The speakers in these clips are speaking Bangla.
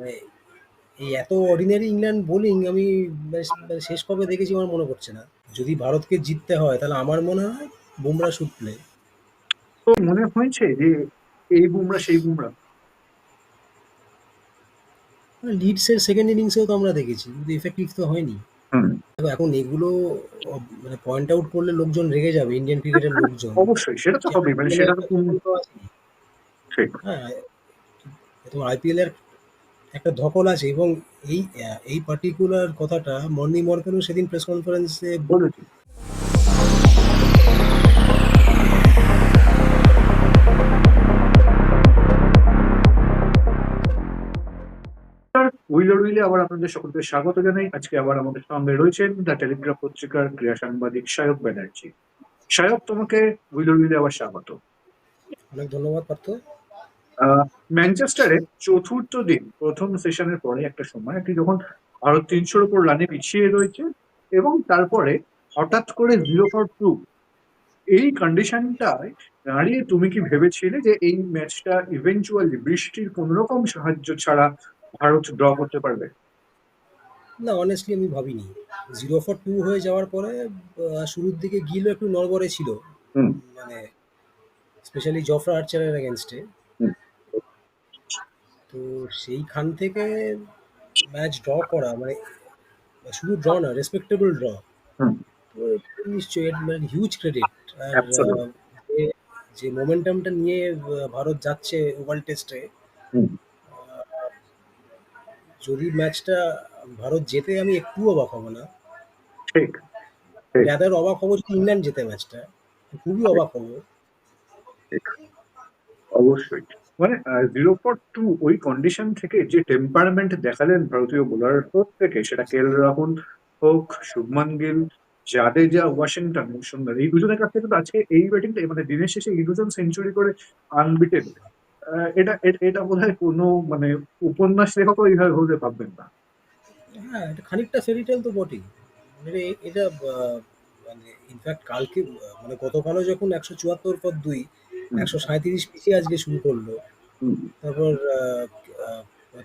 মানে এই এত অর্ডিনারি ইংল্যান্ড বোলিং আমি শেষ কবে দেখেছি আমার মনে পড়ছে না। যদি ভারতকে জিততে হয় তাহলে আমার মনে হয় বুমরা শুড প্লে। তো মনে হয়েছে যে এই বুমরা সেই বুমরা? লিডসের সেকেন্ড ইনিংসেও তো আমরা দেখেছি, কিন্তু ইফেক্টিভ তো হয়নি। হুম। দেখো এখন এগুলো মানে পয়েন্ট আউট করলে লোকজন রেগে যাবে, ইন্ডিয়ান ক্রিকেটের লোকজন। অবশ্যই সেটা তো যে হবে, মানে আইপিএল এ সেটা তো একটা ধকল তো আছে। ঠিক। হ্যাঁ, তোমার আইপিএল এর একটা ধকল আছে, এবং এই পার্টিকুলার কথাটা মর্নি মর্গানও সেদিন প্রেস কনফারেন্সে বলেছি। উইলার উইলে আবার আপনাদের সকলকে স্বাগত জানাই। আজকে আবার আমাদের সঙ্গে রয়েছেন দ্য টেলিগ্রাফ পত্রিকার ক্রীড়া সাংবাদিক সায়ক ব্যানার্জি। সায়ক, তোমাকে উইলার উইলে আবার স্বাগত। অনেক ধন্যবাদ পার্থ। ম্যানচেস্টারে চতুর্থ দিন প্রথম সেশনের পরে একটা সময় একটি যখন ভারত 300-র উপর রানে পিছিয়ে রয়েছে এবং তারপরে হঠাৎ করে 0-2 এই কন্ডিশনটায় দাঁড়িয়ে তুমি কি ভেবেছিলে যে এই ম্যাচটা ইভেন্চুয়ালি বৃষ্টির কোন রকম সাহায্য ছাড়া ভারত ড্র করতে পারবে? না, অনেস্টলি আমি ভাবিনি। 0-2 হয়ে যাওয়ার পরে শুরুর দিকে গিলও একটু নড়বড়ে ছিল, হুম। মানে স্পেশালি জফরা আর্চারের এগেনস্টে। হুম। তো সেইখান থেকে ম্যাচ ড্র করা, মানে শুধু ড্র না, রেসপেক্টেবল ড্র। হুম। তো নিশ্চয়ই এর মানে হিউজ ক্রেডিট। আর অ্যাবসলিউট। যে যে মোমেন্টামটা নিয়ে ভারত যাচ্ছে ওয়ার্ল্ড টেস্টে, হুম। যদি ম্যাচটা ভারত জেতে আমি একটু অবাক হব না। ঠিক। ঠিক। রাদার অবাক হব যদি ইংল্যান্ড জেতে ম্যাচটা, খুবই ঠিক। অবাক হব। ঠিক। অবশ্যই। মানে 0-2 ওই কন্ডিশন থেকে যে টেম্পারমেন্ট দেখালেন ভারতীয় বোলার থেকে, সেটা কে এল রাহুল হোক, শুভমান গিল, জাডেজা, ওয়াশিংটন সুন্দর, এই দুজনের কাছ থেকে তো আজকে এই ব্যাটিংটা, মানে দিনের শেষে এই দুজন সেঞ্চুরি করে আনবিটেন। এটা বোধ হয় কোনো মানে উপন্যাস লেখকও এইভাবে হতে ভাববেন না। হ্যাঁ, এটা খানিকটা ফেরিটেল তো বটেই। মানে এটা মানে ইনফ্যাক্ট কালকে মানে গতকালও যখন 174 পর 2 হুম। 137 পিছিয়ে আজকে শুরু করলো। হুম। তারপর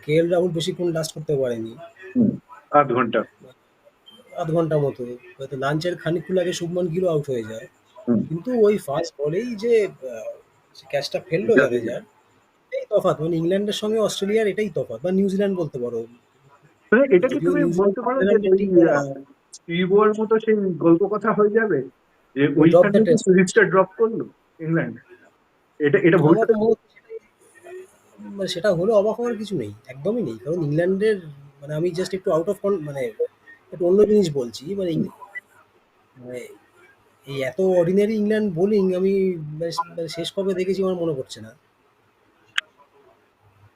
কে এল রাহুল বেশিক্ষণ লাস্ট করতে পারেনি, হুম। 8 ঘন্টা। আধ ঘন্টা মতো। হয়তো লাঞ্চের খানিকক্ষণ আগে শুভমান গিলও আউট হয়ে যায়। হুম। কিন্তু ওই ফার্স্ট বলেই যে ক্যাচটা ফেললো জাদেজা। জাদেজার, এটাই তফাৎ। মানে ইংল্যান্ডের সঙ্গে অস্ট্রেলিয়ার এটাই তফাৎ, বা নিউজিল্যান্ড বলতে পারো। মানে এটা কি যদিও তুমি নিউজিল্যান্ড বলতে পারো যে নিউজিল্যান্ডের ওই টিম বলা হয়, স্টিভোর মতো সেই গল্প কথা হয়ে যাবে যে ওই ড্রপ ওইখানে দ্য তো টেস্ট। সিরিজটা ড্রপ করলো ইংল্যান্ড? এটা এটা ভুলতে আমার তো পারো? মনে হচ্ছে মানে সেটা হলে অবাক হওয়ার কিছু নেই, একদমই নেই। কারণ ইংল্যান্ডের মানে আমি জাস্ট একটু আউট অফ মানে একটু অন্য জিনিস বলছি। মানে মানে এই এত অর্ডিনারি ইংল্যান্ড বোলিং আমি শেষ কবে দেখেছি আমার মনে পড়ছে না।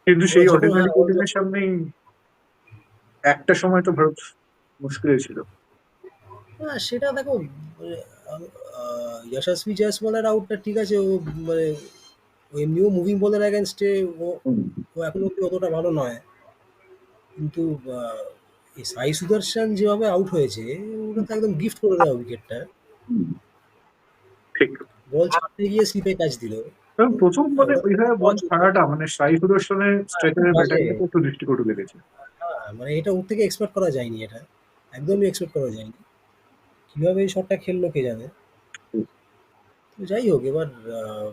কিন্তু ওরা সেই যখন, অর্ডিনারি হ্যাঁ, ওরা বোলিং এর যখন, সামনেই একটা সময় তো ভারত মুশকিলে ছিল। হ্যাঁ সেটা দেখো, মানে যশস্বী জয়সওয়ালের আউটটা ঠিক আছে। ও মানে ও এমনিও মুভিং বলের অ্যাগেনস্টে ও হুম। ও এখনো অব্দি অতটা ভালো নয়। কিন্তু এই সাই সুদর্শন যেভাবে আউট হয়েছে, ওটা তো একদম গিফট করে দেওয়া উইকেটটা। হুম। ঠিক। বল ছাড়তে গিয়ে স্লিপে ক্যাচ দিল। কারণ প্রথম বলে ওটা তো ওইভাবে বল পাওয়া যেত। ছাড়াটা মানে সাই সুদর্শনের হ্যাঁ, খুব স্ট্রাইকারের বাজে। ব্যাটারিটাকে একটু দৃষ্টিকটু লেগেছে। হ্যাঁ, মানে এটা ওর থেকে এক্সপেক্ট করা যায়নি এটা। একদমই এক্সপেক্ট করা যায়নি। কিভাবে এই শটটা খেললো কে জানে। তো যাই হোক, এবার আহ,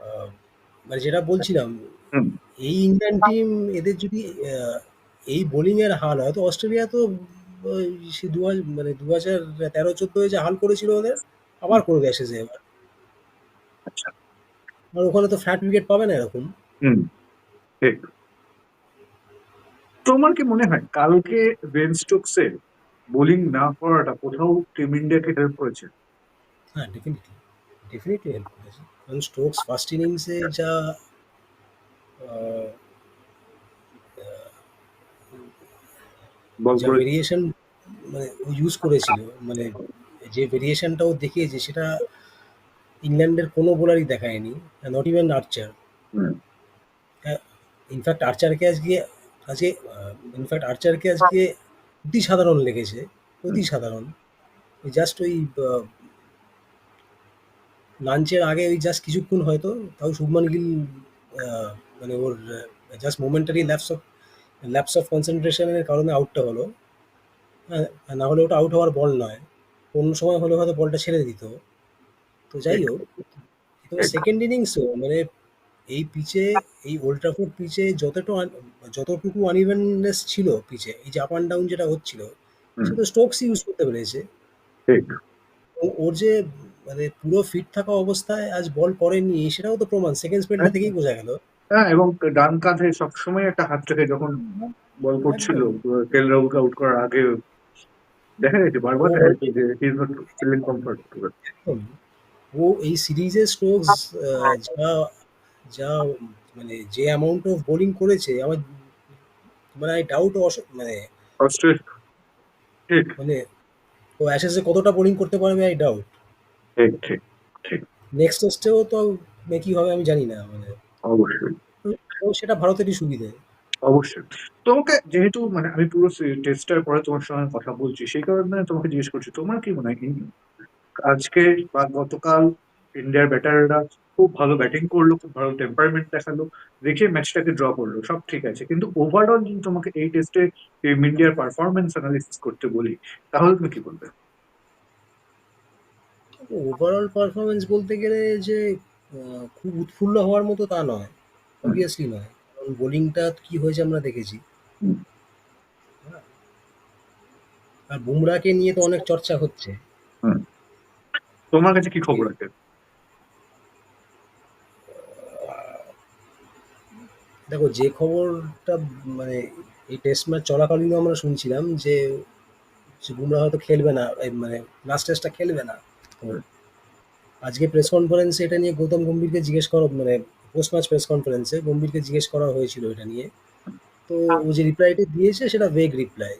আহ, মানে যেটা বলছিলাম, হুম। এই ইংল্যান্ড টিম, এদের যদি আহ, এই বোলিং এর হাল হয়, তো অস্ট্রেলিয়া তো সে মানে 2013-14 যে হাল করেছিল ওদের, আবার হুম। করবে এসেছে এবার। আচ্ছা। আর ওখানে তো ফ্ল্যাট উইকেট পাবে না এরকম। হুম। ঠিক। তোমার কি মনে হয় কালকে বেন স্টোকসের বোলিং না করাটা কোথাও টিম ইন্ডিয়াকে হেল্প করেছে? হ্যাঁ, ডেফিনেটলি, ডেফিনেটলি হেল্প করেছে। কারণ স্টোকস ফার্স্ট ইনিংসে যা আহ, বল যা করেছে। ভেরিয়েশন মানে ও ইউজ করেছিল, মানে যে ভেরিয়েশনটা ও দেখিয়েছে, সেটা ইংল্যান্ডের কোনো বোলারই দেখায়নি, not even Archer. Hmm. In fact আর্চারকে আজকে আজকে ইনফ্যাক্ট আর্চারকে আজকে অতি সাধারণ লেগেছে, হুম। অতি সাধারণ। জাস্ট ওই লাঞ্চের আগে ওই জাস্ট কিছুক্ষণ হয়তো, তাও শুভমান গিল আহ, মানে ওর জাস্ট মোমেন্টারি ল্যাপস অফ কনসেন্ট্রেশনের কারণে আউটটা হলো। হ্যাঁ, আর না হলে ওটা আউট হওয়ার বল নয়। অন্য সময় হলে হয়তো বলটা ছেড়ে দিত। তো যাই ঠিক হোক, তো ঠিক সেকেন্ড ইনিংসও মানে এই পিচে, এই ওল্ড ট্রাফোর্ড পিচে যতটুকু আনইভেননেস ছিল পিচে, এই যে আপ অ্যান্ড ডাউন যেটা হচ্ছিল, হুম, সে তো স্টোকসই ইউজ করতে পেরেছে। ঠিক ওর যে মানে পুরো ফিট থাকা অবস্থায় আজ বল করেনি, সেটাও তো প্রমাণ সেকেন্ড স্পেলটা একদম। থেকেই বোঝা গেল। হ্যাঁ, এবং ডান কাঁধে সবসময় একটা হাত রেখে যখন বল করছিল, একদম। কেএল রাহুলকে আউট করার আগে দেখা গেছে, বারবার ও দেখা ও- গেছে যে he is not feeling comfortable. একদম। ও এই সিরিজের স্টোকস যা যা মানে যে অ্যামাউন্ট অফ বোলিং করেছে, আমার মানে আই ডাউট, মানে অস্ট্রেলিয়া ঠিক মানে ও অ্যাশেজে কতটা বোলিং করতে পারবে আই ডাউট। ঠিক ঠিক ঠিক নেক্সট টেস্টেও তো কি হবে আমি জানি না, মানে অবশ্যই তো সেটা ভারতেরই সুবিধে। অবশ্যই। তোমাকে যেহেতু মানে আমি পুরো টেস্টটার পরে তোমার সঙ্গে কথা বলছি, সেই কারণে তোমাকে জিজ্ঞেস করছি, তোমার কি মনে হয় আজকে বা গতকাল ইন্ডিয়ার ব্যাটাররা খুব ভালো ব্যাটিং করলো, খুব ভালো টেম্পারমেন্ট দেখালো, দেখে ম্যাচটাকে ড্র করলো, সব ঠিক আছে, কিন্তু ওভারঅল যদি তোমাকে এই টেস্টে টিম ইন্ডিয়ার পারফরমেন্স অ্যানালিসিস করতে বলি, তাহলে তুমি কি বলবে? ওভারঅল পারফরমেন্স বলতে গেলে যে খুব উৎফুল্ল হওয়ার মতো তা নয়, হুম, অবভিয়াসলি নয়। কারণ বোলিংটা কি হয়েছে আমরা দেখেছি। হুম, আর বুমরাকে নিয়ে তো অনেক চর্চা হচ্ছে। হুম। তোমার কাছে কি খবর আছে? দেখো, যে খবরটা মানে এই টেস্ট ম্যাচ চলাকালীনও আমরা শুনছিলাম যে বুমরা হয়তো খেলবে না, এই মানে লাস্ট টেস্টটা খেলবে না। তো আজকে প্রেস কনফারেন্সে এটা নিয়ে গৌতম গম্ভীরকে জিজ্ঞেস করা, মানে পোস্ট ম্যাচ প্রেস কনফারেন্সে গম্ভীরকে জিজ্ঞেস করা হয়েছিল এটা নিয়ে। তো ও যে রিপ্লাইটা দিয়েছে সেটা ভেগ রিপ্লাই,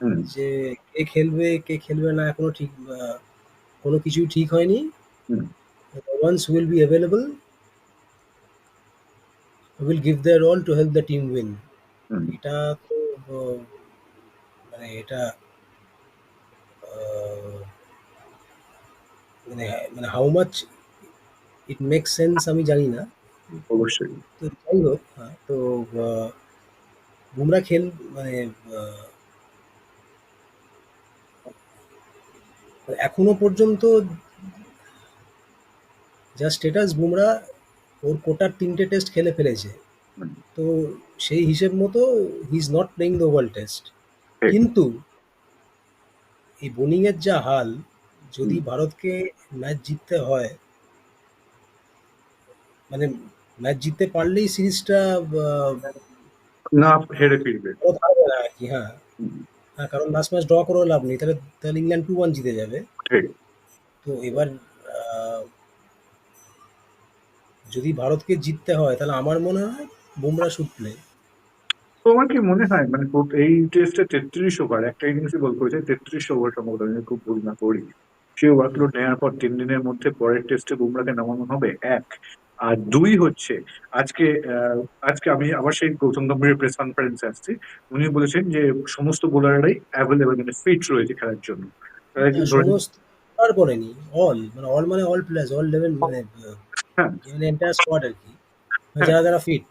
হুম, যে কে খেলবে কে খেলবে না এখনো ঠিক কোনো কিছুই ঠিক হয়নি। Hmm, once will be available, will give their all to help the team win. Hmm, এটা তো মানে এটা আহ, মানে মানে how much it make sense আমি জানি না। অবশ্যই। তো যাই হোক, হ্যাঁ, তো আহ, বুমরা মানে আহ, এখনো পর্যন্ত যা স্টেটাস, বুমরা ওর কোটার ৩টে টেস্ট খেলে ফেলেছে। হুম, তো সেই হিসেব মতো হি is not playing the world test. ঠিক। কিন্তু এই বোলিংয়ের যা হাল, হুম, যদি ভারতকে ম্যাচ জিততে হয়, মানে ম্যাচ জিততে পারলেই সিরিজটা না, হেরে ফিরবে। ভারত হারবে না আর কি। হ্যাঁ, হুম, হ্যাঁ, কারণ লাস্ট ম্যাচ ড্র করেও লাভ নেই, তাহলে তাহলে ইংল্যান্ড 2-1 জিতে যাবে। ঠিক। তো এবার আহ, যদি ভারতকে জিততে হয় তাহলে আমার মনে হয় বুমরা শুড প্লে। তোমার কি মনে হয় মানে এই টেস্টে 33 ওভার একটা ইনিংসে বল করেছে, 33 ওভার সম্ভবত, আমি খুব ভুল না করি, সেই ওয়ার্কলোড নেওয়ার পর 3 দিনের মধ্যে পরের টেস্টে বুমরাকে নামানো হবে, এক। আর দুই হচ্ছে, আজকে আজকে আমি আবার সেই গৌতম গম্ভীরের প্রেস কনফারেন্সে আসছি, উনি বলেছেন যে সমস্ত বোলাররাই অ্যাভেলেবেল, মানে ফিট রয়েছে খেলার জন্য। তারা কি ধরে সমস্ত আর বলেনি, অল মানে অল প্লেয়ার্স, অল লেভেল, মানে হ্যাঁ, এন্টায়ার স্কোয়াড আর কি, মানে হ্যাঁ, যারা যারা ফিট।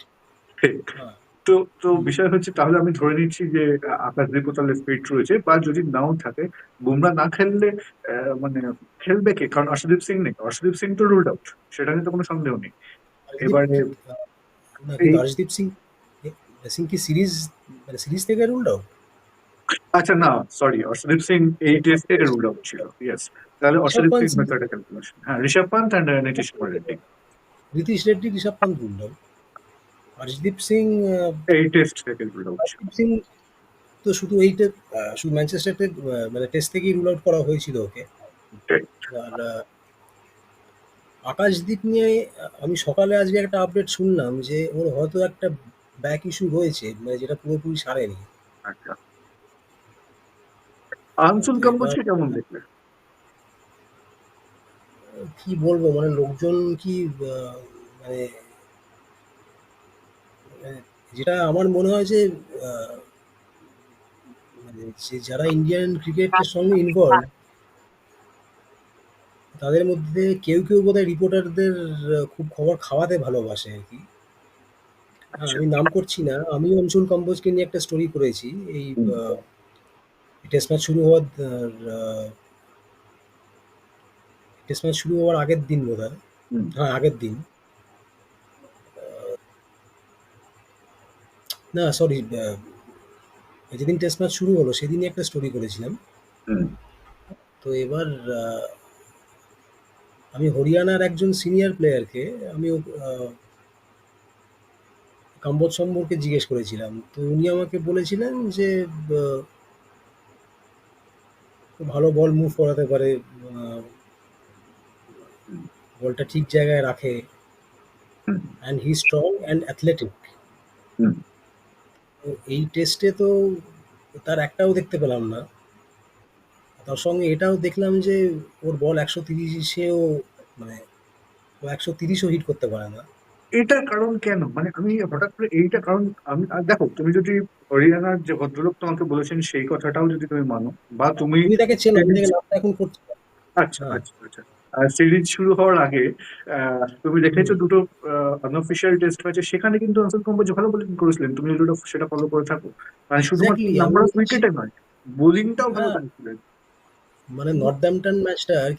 ঠিক। হ্যাঁ। তো তো হুম। বিষয় হচ্ছে, তাহলে আমি ধরে নিচ্ছি যে আকাশদীপও তাহলে ফিট রয়েছে, বা যদি নাও থাকে, বুমরা না খেললে মানে খেলবে কে? কারণ অর্শদীপ সিং নেই, অর্শদীপ সিং তো রুলড আউট, সেটা নিয়ে তো কোনো সন্দেহ নেই। হরদীপ এবারে না, এই কিন্তু হর্ষদীপ সিং সিং কি সিরিজ, মানে সিরিজ থেকে রুলড আউট? আচ্ছা, না, সরি, অর্শদীপ সিং এই টেস্ট থেকে রুলড আউট ছিল, ইয়েস। তাহলে ঋষভ অর্শদীপ পান্ত সিং মেথডে ক্যালকুলেশন, হ্যাঁ, Rishabh Pant and Nitish Kumar Reddy Nitish Reddy, Rishabh Pant ruled out. Harshdeep Singh এই টেস্ট থেকে রুলড আউট ছিল। হর্ষদীপ সিং তো শুধু শুধু ম্যানচেস্টার মানে টেস্ট থেকেই রুল আউট করা হয়েছিল ওকে। ঠিক। আর আকাশদীপ নিয়ে আমি সকালে আজকে একটা আপডেট শুনলাম যে ওর হয়তো একটা ব্যাক ইস্যু রয়েছে, মানে যেটা পুরোপুরি সারেনি। আচ্ছা, আনসুল তো এবার কাম্বোজকে কেমন দেখলে? কি বলবো, মানে লোকজন কি মানে মানে যেটা আমার মনে হয় যে আহ, মানে যে যারা ইন্ডিয়ান ক্রিকেটের সঙ্গে ইনভলভ, তাদের মধ্যে কেউ কেউ বোধহয় রিপোর্টারদের খুব খবর খাওয়াতে ভালোবাসে আর কি। হ্যাঁ, আচ্ছা। আমি নাম করছি না। আমিও অঞ্শুল কম্বোজকে নিয়ে একটা স্টোরি করেছি। এই হুম, আ টেস্ট ম্যাচ শুরু হওয়ার টেস্ট ম্যাচ শুরু হওয়ার আগের দিন বোধহয়। হুম, হ্যাঁ, আগের দিন। না সরি, যেদিন টেস্ট ম্যাচ শুরু হলো সেদিনই একটা স্টোরি করেছিলাম। হুম, তো এবার আমি হরিয়ানার একজন সিনিয়র প্লেয়ারকে আমি কাম্বোজ সম্পর্কে জিজ্ঞেস করেছিলাম। তো উনি আমাকে বলেছিলেন যে আ খুব ভালো বল মুভ করাতে পারে। আ হুম, বলটা ঠিক জায়গায় রাখে। Hmm, and he is strong and athletic. Hmm. তো এই টেস্টে তো তার একটাও দেখতে পেলাম না। তার সঙ্গে এটাও দেখলাম যে ওর বল ১৩০-এও মানে ও ১৩০ও হিট করতে পারে না। এটার কারণ কেন? মানে আমি হঠাৎ করে এইটা কারণ আমি দেখো তুমি যদি হরিয়ানার যে ভদ্রলোক তোমাকে বলেছেন সেই কথাটাও যদি তুমি মানো বা তুমি তুমি তাকে চেনো, আমি তাকে নামটা এখন করছি না। আচ্ছা, হ্যাঁ, আচ্ছা, আচ্ছা। সিরিজ শুরু হওয়ার আগে তুমি দেখেছো হুম। দুটো আনঅফিসিয়াল টেস্ট ম্যাচে সেখানে কিন্তু আনসার কম্বোজ ভালো বোলিং করেছিলেন। তুমি যদি সেটা ফলো করে থাকো। মানে শুধুমাত্র এক্সাক্টলি আমি নাম্বার অফ বলছি। উইকেটে নয়, বোলিংটাও ভালো হ্যাঁ, করেছিলেন। মানে নর্দাম্পটন ম্যাচটার হুম,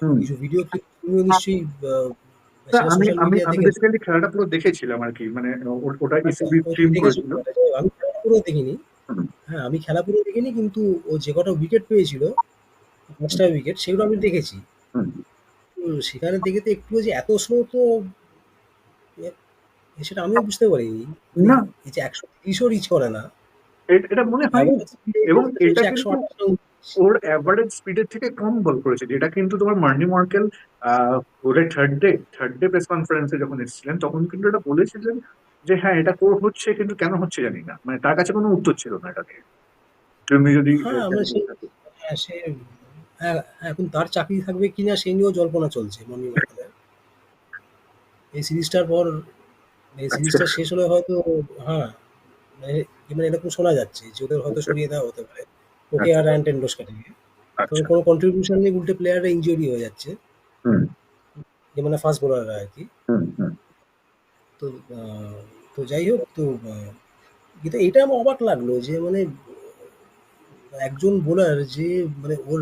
হুম। কিছু ভিডিও ক্লিপ তুমিও নিশ্চয়ই তা সেটা আমি সোশ্যাল আমি মিডিয়ায় আমি দেখেছো। বেসিক্যালি খেলাটা পুরো দেখেছিলাম আর কি। মানে ওটা আচ্ছা, ইসিবি ও স্ট্রিম তুমি দেখেছো করেছিল। খেলাটা? যাই হোক, আমি খেলা পুরো দেখিনি। হুম, হ্যাঁ, আমি খেলা পুরো দেখিনি, কিন্তু ও যে কটা উইকেট পেয়েছিল, হুম, ৫ টা উইকেট সেগুলো আমি দেখেছি। হুম। তো সেখানে দেখে তো একটুও যে এত স্লো, তো সেটা আমিও বুঝতে পারিনি। মানে না, এই যে ১৩০ ও রিচ করে না। এটা মনে হয়নি। এভারেজ স্পিডে এবং যেতে এটা চলছে কিন্তু ১২৮ না ২৯। ওর অ্যাভারেজ স্পিডের থেকে কম বল করেছে, যেটা কিন্তু তোমার মার্নি মার্কেল ওদের থার্ড ডে প্রেস কনফারেন্সে যখন এসেছিলেন তখন কিন্তু এটা বলেছিলেন যে হ্যাঁ এটা হচ্ছে কিন্তু কেন হচ্ছে জানি না, মানে তার কাছে কোনো উত্তর ছিল না এটাকে। তুমি যদি হ্যাঁ, আমরা খেয়াল করে সেই থাকো। হ্যাঁ, হ্যাঁ, এখন তার চাকরি থাকবে কিনা সেই নিয়েও জল্পনা চলছে মর্নিং ওয়াকের। এই সিরিজটার পর, এই আচ্ছা, সিরিজটা শেষ হলে হয়তো, হ্যাঁ, মানে মানে এরকম শোনা যাচ্ছে যে ওদের হয়তো আচ্ছা, সরিয়ে দেওয়া হতে পারে। ওকে আচ্ছা, আর রায়ান টেন্ডুলকার থেকে। কারণ আচ্ছা। কোনো কন্ট্রিবিউশন নেই, উল্টে প্লেয়াররা ইনজুরি হয়ে যাচ্ছে। হুম, যে মানে ফাস্ট বোলাররা আরকি। হুম, হুম, তো আ তো যাই হোক, তো কিন্তু এইটা আমার অবাক লাগলো যে মানে একজন বোলার যে মানে ওর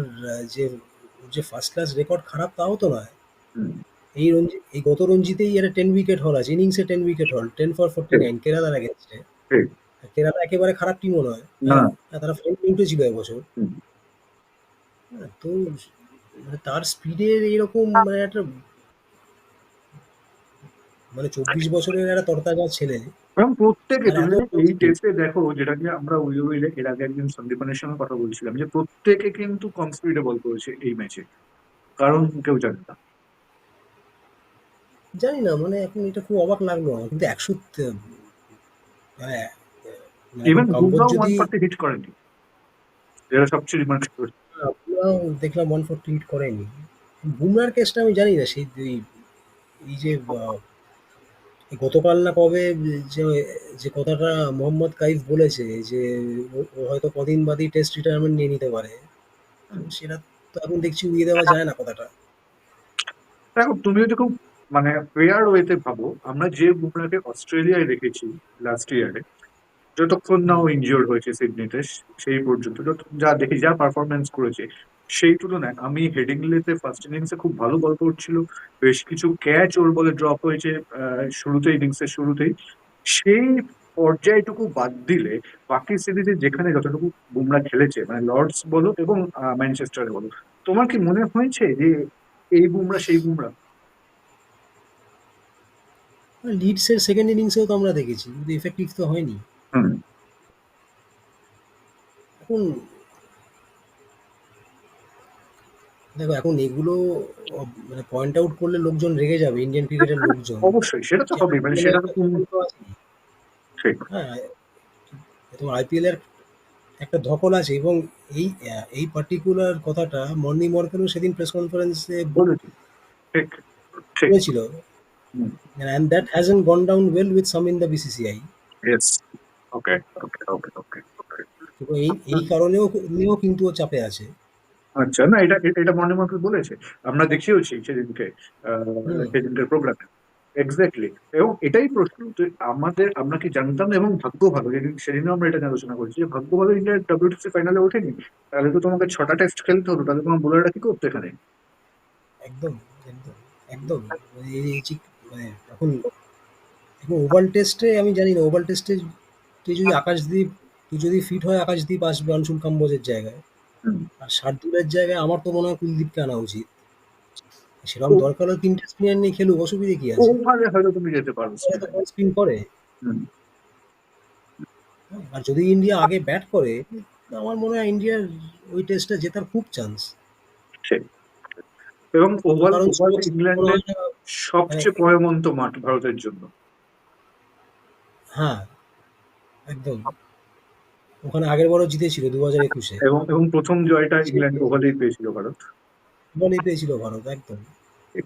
যে ফার্স্ট ক্লাস রেকর্ড খারাপ তাও তো নয়। হুম। এই গত রঞ্জিতেই একটা 10 উইকেট হল আছে। ইনিংসে 10 উইকেট হল। 10 ফর ঠিক, 49 কেরালার এগেইনস্টে। ঠিক। কেরালা একেবারে খারাপ টিমও নয়। না। হ্যাঁ? তারা ফাইনালে উঠেছিল এবছর। হুম। হ্যাঁ? তো মানে তার স্পিডের এইরকম মানে একটা, মানে ২৪ বছরের একটা তরতাজা ছেলে। এবং প্রত্যেকে তার তুমি এত যদি কম এই স্পিড। টেস্টে দেখো, যেটাকে আমরা এর আগে একদিন সন্দীপানের সঙ্গে কথা বলছিলাম যে প্রত্যেকে কিন্তু কম স্পিডে বল করেছে এই ম্যাচে, কারণ কেউ জানে না। জানি না, মানে এখন এটা খুব অবাক লাগলো আমার। কিন্তু ১০০ মানে মানে এখন ইভেন কাম্বোজ বুমরাও যদি 140 হিট করেনি, যেটা সবচেয়ে রিমার্কেবল। বুমরাও দেখলাম 140 হিট করেনি। বুমরার কেসটা আমি জানি না। এই যে গতকাল না কবে যে যে কথাটা মোহাম্মদ কাইফ বলেছে যে ও হয়তো কদিন বাদেই টেস্ট রিটায়ারমেন্ট নিয়ে নিতে পারে। তো সেটা তো এখন দেখছি উড়িয়ে দেওয়া যায় না কথাটা। দেখো তুমি যদি খুব মানে ফেয়ার ওয়েতে ভাবো, আমরা যে বুমরাকে অস্ট্রেলিয়ায় দেখেছি লাস্ট ইয়ারে, যতক্ষণ না ও হুম। ইনজিওর্ড হয়েছে সিডনিতে, সেই পর্যন্ত যা দেখি যা পারফরমেন্স করেছে, সেই তুলনায় আমি হেডিংলেতে ফার্স্ট ইনিংসে খুব ভালো বল করছিল। বেশ কিছু ক্যাচ ওর বলে ড্রপ হয়েছে শুরুতেই, ইনিংসের শুরুতেই। সেই পর্যায়টুকু বাদ দিলে বাকি সিরিজে যেখানে যতটুকু বুমরা খেলেছে, মানে লর্ডস বলো এবং ম্যানচেস্টারে বলো, তোমার কি মনে হয়েছে যে এই বুমরা সেই বুমরা? লিডসের সেকেন্ড ইনিংসেও তো আমরা দেখেছি, কিন্তু ইফেক্টিভ তো হয়নি। হুম। এখন দেখো, এখন এগুলো মানে পয়েন্ট আউট করলে লোকজন রেগে যাবে, ইন্ডিয়ান ক্রিকেটের লোকজন। অবশ্যই সেটা তো যে হবেই, মানে আইপিএলে সেটা তো একটা তুমি ধকল তো আছেই। ঠিক হ্যাঁ, তোমার আইপিএলের একটা ধকল আছে, এবং এই পার্টিকুলার কথাটা মর্নি মর্কেলও সেদিন প্রেস কনফারেন্সে বলেছি। ঠিক, ঠিক। বলেছিল। And that hasn't gone down well with some in the BCCI. Yes. Okay, okay, okay, okay, okay. এবং এই কারণেও কিন্তু ও চাপে আছে। আচ্ছা, না এটা এটা এটা মনে মনে বলেছে। আমরা দেখিয়েওছি সেদিনকে হুম। সেদিনকার প্রোগ্রামে। এক্স্যাক্টলি। এবং এটাই প্রশ্ন যে আমরা কি জানতাম, এবং ভাগ্য ভালো, সেদিনও আমরা এটা নিয়ে আলোচনা করছি যে ভাগ্য ভালো ইন্ডিয়া WTC ফাইনালে ওঠেনি। তাহলে তো তোমাকে 6টা টেস্ট খেলতে হতো, তাহলে তোমার বোলাররা কি করতো এখানে? একদম, একদম, একদম। এই যে মানে এখন এখন ওভাল টেস্টে আমি জানি না, ওভাল টেস্টে তুই যদি আকাশদীপ তুই যদি ফিট হয় আকাশদীপ আসবে অনশুল কাম্বোজের জায়গায়। হুম। আর শার্দুলের জায়গায় আমার তো মনে হয় কুলদীপকে আনা উচিত। সেরকম ও- দরকার হলে ৩ টে স্পিনার নিয়ে খেলুক, অসুবিধে কি আছে? ওভাবে হয়তো তুমি যেতে পারো ওরা তো স্পিনারে। বল স্পিন করে। হুম। আর যদি ইন্ডিয়া আগে ব্যাট করে, তো আমার মনে হয় ইন্ডিয়ার ওই টেস্টটা জেতার খুব চান্স। ঠিক। এবং ওভাল কারণ ওভাল স্টোকস মনে ইংল্যান্ডের হয় না মানে সবচেয়ে পয়মন্ত মাঠ ভারতের জন্য। হ্যাঁ, একদম। ওখানে আগেরবারও জিতেছিল ২০২১-এ। এবং এবং প্রথম জয়টা ইংল্যান্ড ওভালেই পেয়েছিল ভারত। বলেই পেয়েছিল ভারত, একদম, তো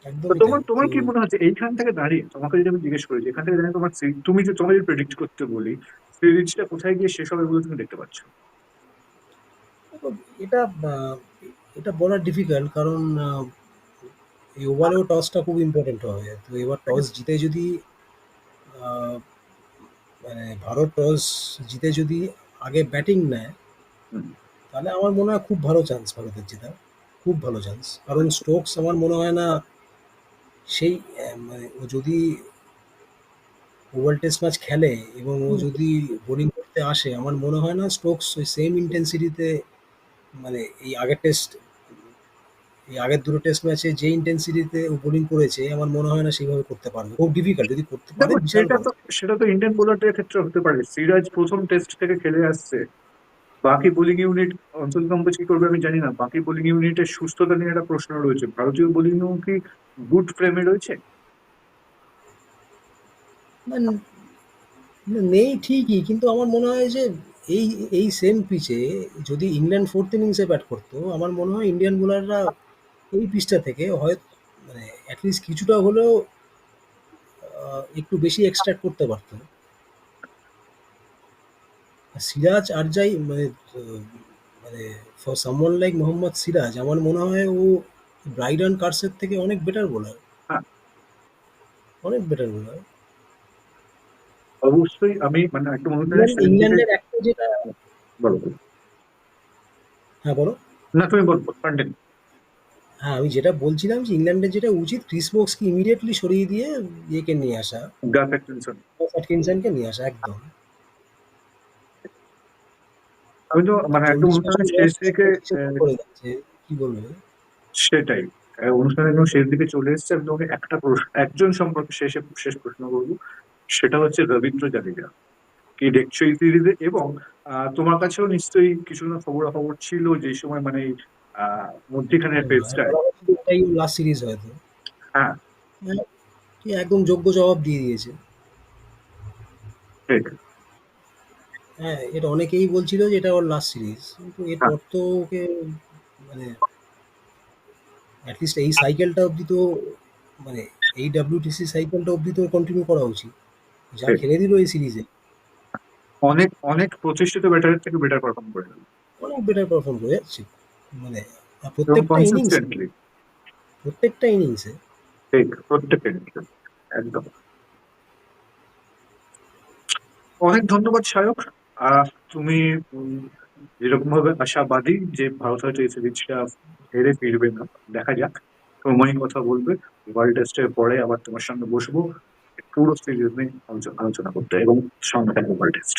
একদমই তাই। তোমার তোমার তো কি মনে হচ্ছে এইখান থেকে দাঁড়িয়ে, তোমাকে যদি আমি জিজ্ঞেস করি যে এখান থেকে দাঁড়িয়ে তোমার তুমি যে তোমাকে যদি প্রেডিক্ট করতে বলি, সিরিজটা কোথায় গিয়ে শেষ হবে বলে তুমি দেখতে পাচ্ছ? এটা এটা বলা ডিফিকাল্ট, কারণ এই ওভারেও টসটা খুব ইম্পর্টেন্ট হবে। তো এবার টস জিতে যদি আহ, মানে ভারত টস জিতে যদি আগে ব্যাটিং নেয়, হুম। তাহলে আমার মনে হয় খুব ভালো চান্স ভারতের জেতার, খুব ভালো চান্স। কারণ স্টোকস আমার মনে হয় না সেই মানে ও যদি ওভাল টেস্ট ম্যাচ খেলে এবং ও যদি বোলিং করতে আসে, আমার মনে হয় না স্টোকস ওই সেম ইন্টেন্সিটিতে মানে এই আগের দুটো টেস্ট ম্যাচে যে ইন্টেন্সিটিতে ও বোলিং করেছে, আমার মনে হয় না সেইভাবে করতে পারবে। খুব ডিফিকাল্ট, যদি করতে পারে দেখো, বিশাল সেটা তো কথা। সেটা তো ইন্ডিয়ান বোলারদের ক্ষেত্রে হতে পারে। সিরাজ প্রথম টেস্ট থেকে খেলে আসছে, বাকি বোলিং ইউনিট, অঞ্চল কম্বোজ কি করবে আমি জানি না, বাকি বোলিং ইউনিটের সুস্থতা নিয়ে একটা প্রশ্ন রয়েছে। ভারতীয় বোলিং কি গুড ফ্রেমে রয়েছে? মানে নেই ঠিকই, কিন্তু আমার মনে হয় যে এই এই সেম পিচে যদি ইংল্যান্ড ফোর্থ ইনিংসে ব্যাট করতো, আমার মনে হয় ইন্ডিয়ান বোলাররা এই পিচটা থেকে হয় মানে অ্যাটলিস্ট কিছুটা হলেও একটু বেশি এক্সট্রাক্ট করতে পারতো। আর সিরাজ আর যাই মানে মানে for someone like Mohammad Siraj, আমার মনে হয় ও ব্রাইডন কার্সের থেকে অনেক বেটার বোলার, হ্যাঁ, অনেক বেটার বোলার। অবশ্যই। আমি মানে একটা অনুষ্ঠানের শেষের দিকে, ইংল্যান্ডের একটা যেটা বলো বলো। হ্যাঁ বলো। না, তুমি বলো, কন্টিনিউ। হ্যাঁ, আমি যেটা বলছিলাম যে ইংল্যান্ডের যেটা উচিত ক্রিস ওকসকে ইমিডিয়েটলি সরিয়ে দিয়ে ইয়েকে নিয়ে আসা, গাস অ্যাটকিনসন। অ্যাটকিনসনকে নিয়ে আসা একদম। আমি তো মানে একটা 40 বছর অনুষ্ঠানের শেষ বয়স দিকে, 25-এ গোল আহ, করে যাচ্ছে, কি বলবে? সেটাই, অনুষ্ঠানের একদম শেষ দিকে চলে এসেছে। আমি তোমাকে একটা প্রশ্ন, একজন সম্পর্কে শেষ প্রশ্ন করবো। সেটা হচ্ছে রবীন্দ্র জাদেজা। কি দেখছো এই সিরিজে? এবং তোমার কাছেও নিশ্চয়ই কিছু না খবরাখবর ছিল যে সময় মানে মধ্যিখানের পেজটায়। বলা হচ্ছে যে এটাই লাস্ট সিরিজ হয়তো। হ্যাঁ, হ্যাঁ, কি একদম যোগ্য জবাব দিয়ে দিয়েছে। ঠিক। হ্যাঁ, এটা অনেকেই বলছিল যে এটা ওর লাস্ট সিরিজ, কিন্তু হ্যাঁ, এরপর তো ওকে মানে অ্যাটলিস্ট এই সাইকেলটা অবধি তো মানে এই ডাব্লিউটিসি সাইকেলটা অবধি তো কন্টিনিউ করা উচিত। যা ঠিক। খেলে দিল এই সিরিজে, অনেক অনেক প্রতিষ্ঠিত ব্যাটারের থেকে বেটার পারফর্ম করে গেল। অনেক বেটার পারফর্ম করে যাচ্ছে। মানে এবং প্রত্যেকটা ইনিংসে, কনসিস্টেন্টলি। প্রত্যেকটা ইনিংসে। ঠিক, প্রত্যেকের। একদম। অনেক ধন্যবাদ সায়ক। তুমি যেরকম ভাবে আশাবাদী যে ভারত হয়তো এই সিরিজটা হেরে ফিরবে না, দেখা যাক। সময় কথা বলবে। ওয়ার্ল্ড টেস্টের পরে আবার তোমার সঙ্গে বসবো, পুরো সিরিজ নিয়ে আলোচনা করতে, এবং সঙ্গে থাকবে ওয়ার্ল্ড টেস্ট।